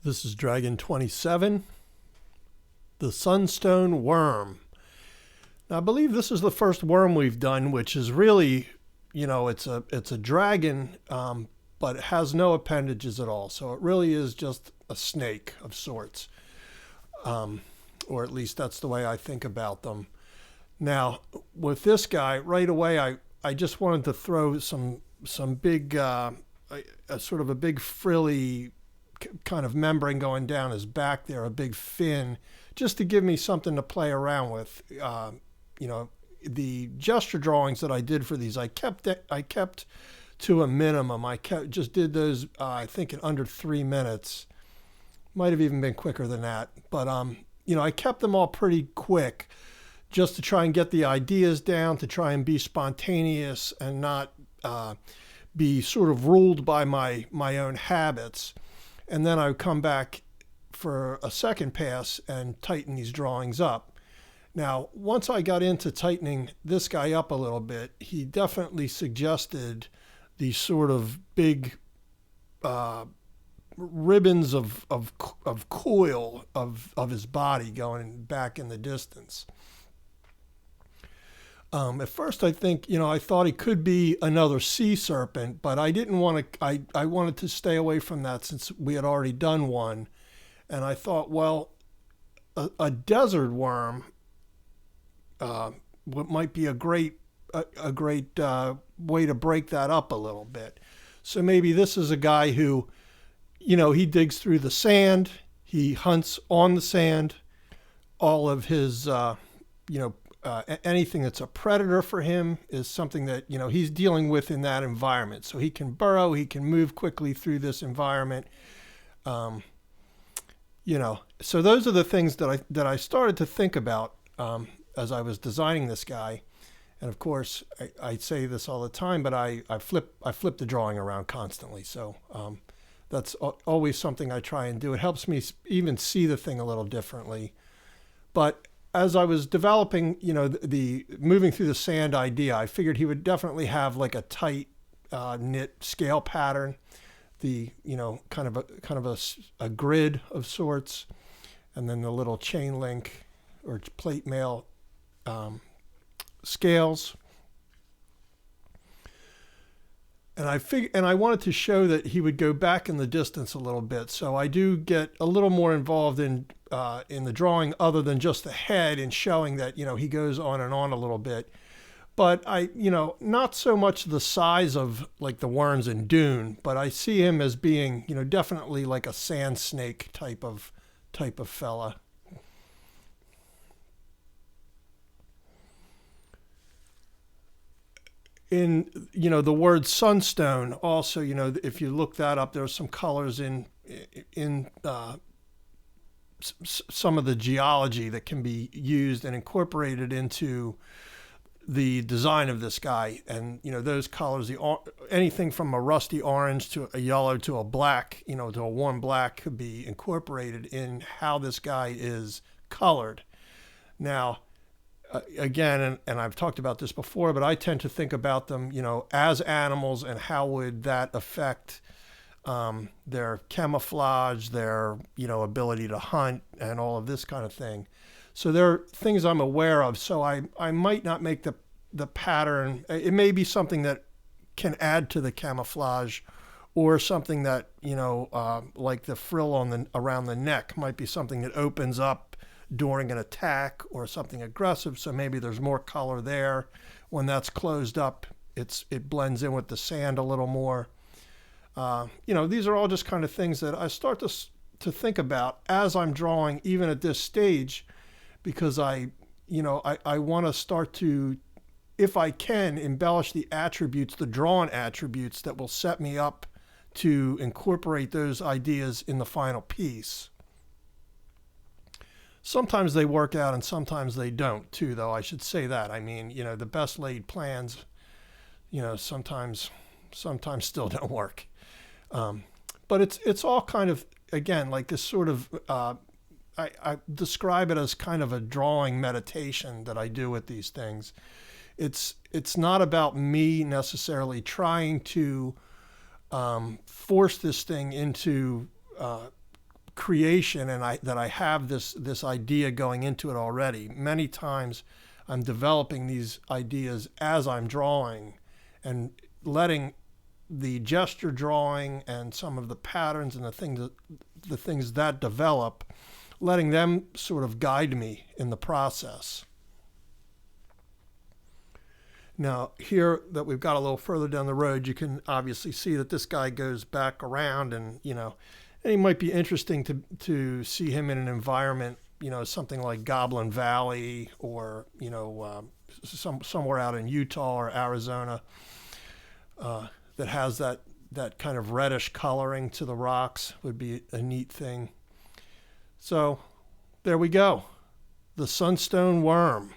This is Dragon 27, the Sunstone Wyrm. Now, I believe this is the first worm we've done, which is really, it's a dragon, but it has no appendages at all. So it really is just a snake of sorts, or at least that's the way I think about them. Now, with this guy, right away, I just wanted to throw some big, a sort of a big frilly kind of membrane going down his back there, a big fin, just to give me something to play around with. The gesture drawings that I did for these, I kept to a minimum. Just did those, I think, in under 3 minutes. Might have even been quicker than that. But, I kept them all pretty quick just to try and get the ideas down, to try and be spontaneous and not be sort of ruled by my own habits. And then I would come back for a second pass and tighten these drawings up. Now, once I got into tightening this guy up a little bit, he definitely suggested these sort of big ribbons of coil of his body going back in the distance. At first, I thought he could be another sea serpent, but I didn't want to. I wanted to stay away from that since we had already done one, and I thought, well, a desert worm might be a great way to break that up a little bit. So maybe this is a guy who, he digs through the sand, he hunts on the sand. All of his, anything that's a predator for him is something that, he's dealing with in that environment. So he can burrow, he can move quickly through this environment. So those are the things that I started to think about as I was designing this guy. And of course, I say this all the time, but I flip the drawing around constantly. So that's always something I try and do. It helps me even see the thing a little differently. But as I was developing, the moving through the sand idea, I figured he would definitely have like a tight knit scale pattern, kind of a grid of sorts, and then the little chain link or plate mail scales. And I wanted to show that he would go back in the distance a little bit. So I do get a little more involved in the drawing other than just the head and showing that, he goes on and on a little bit. But not so much the size of like the worms in Dune, but I see him as being, definitely like a sand snake type of fella. In the word sunstone, also, if you look that up, there's some colors in some of the geology that can be used and incorporated into the design of this guy. And those colors, anything from a rusty orange to a yellow to a black, to a warm black, could be incorporated in how this guy is colored. Now, again, and I've talked about this before, but I tend to think about them, as animals, and how would that affect their camouflage, their, ability to hunt, and all of this kind of thing. So there are things I'm aware of. So I might not make the pattern. It may be something that can add to the camouflage, or something that, like the frill around the neck might be something that opens up during an attack or something aggressive. So maybe there's more color there. When that's closed up, it blends in with the sand a little more. These are all just kind of things that I start to think about as I'm drawing, even at this stage, because I want to start to, if I can, embellish the attributes, the drawn attributes that will set me up to incorporate those ideas in the final piece. Sometimes they work out and sometimes they don't too, though. I should say that. I mean, the best laid plans, sometimes still don't work. But it's all kind of, again, like this sort of, I describe it as kind of a drawing meditation that I do with these things. It's not about me necessarily trying to force this thing into creation, and that I have this idea going into it already. Many times I'm developing these ideas as I'm drawing, and letting the gesture drawing and some of the patterns and the things that develop, letting them sort of guide me in the process. Now, here that we've got a little further down the road, you can obviously see that this guy goes back around, and and it might be interesting to see him in an environment, something like Goblin Valley, or somewhere out in Utah or Arizona, that has that kind of reddish coloring to the rocks. Would be a neat thing. So there we go, the Sunstone Wyrm.